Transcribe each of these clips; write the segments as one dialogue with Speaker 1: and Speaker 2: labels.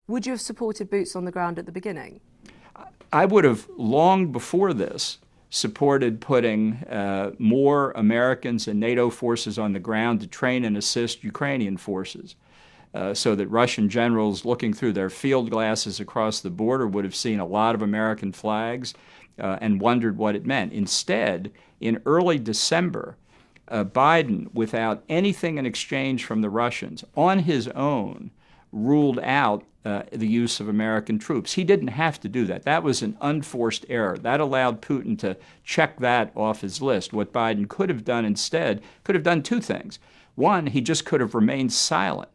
Speaker 1: Would you have supported boots on the ground at the beginning?
Speaker 2: I would have, long before this, supported putting more Americans and NATO forces on the ground to train and assist Ukrainian forces, so that Russian generals looking through their field glasses across the border would have seen a lot of American flags and wondered what it meant. Instead, in early December, Biden, without anything in exchange from the Russians, on his own, ruled out the use of American troops. He didn't have to do that. That was an unforced error. That allowed Putin to check that off his list. What Biden could have done instead, could have done two things. One, he just could have remained silent.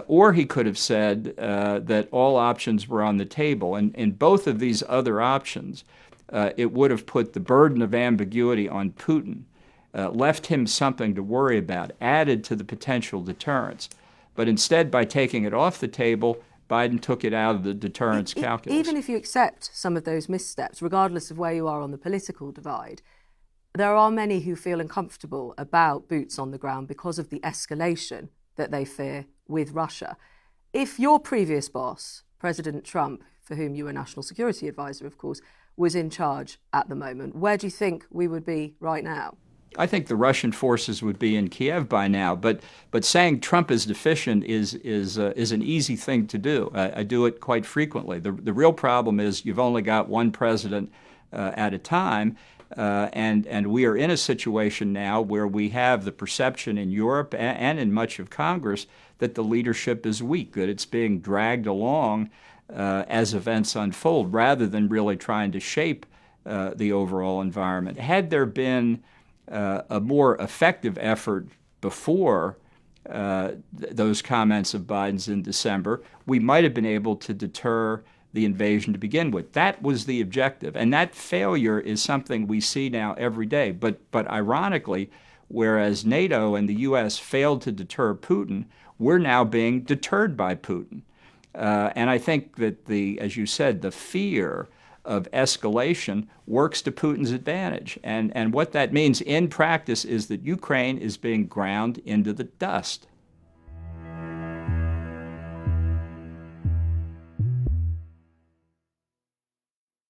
Speaker 2: Or he could have said that all options were on the table. And in both of these other options, it would have put the burden of ambiguity on Putin, left him something to worry about, added to the potential deterrence. But instead, by taking it off the table, Biden took it out of the deterrence calculus.
Speaker 1: Even if you accept some of those missteps, regardless of where you are on the political divide, there are many who feel uncomfortable about boots on the ground because of the escalation that they fear with Russia. If your previous boss, President Trump, for whom you were National Security Advisor, of course, was in charge at the moment, where do you think we would be right now?
Speaker 2: I think the Russian forces would be in Kiev by now, but saying Trump is deficient is an easy thing to do. I do it quite frequently. The real problem is you've only got one president at a time, and we are in a situation now where we have the perception in Europe and in much of Congress that the leadership is weak, that it's being dragged along as events unfold, rather than really trying to shape the overall environment. Had there been a more effective effort before those comments of Biden's in December, we might have been able to deter the invasion to begin with. That was the objective. And that failure is something we see now every day. But ironically, whereas NATO and the U.S. failed to deter Putin, we're now being deterred by Putin. And I think that as you said, the fear of escalation works to Putin's advantage. And what that means in practice is that Ukraine is being ground into the dust.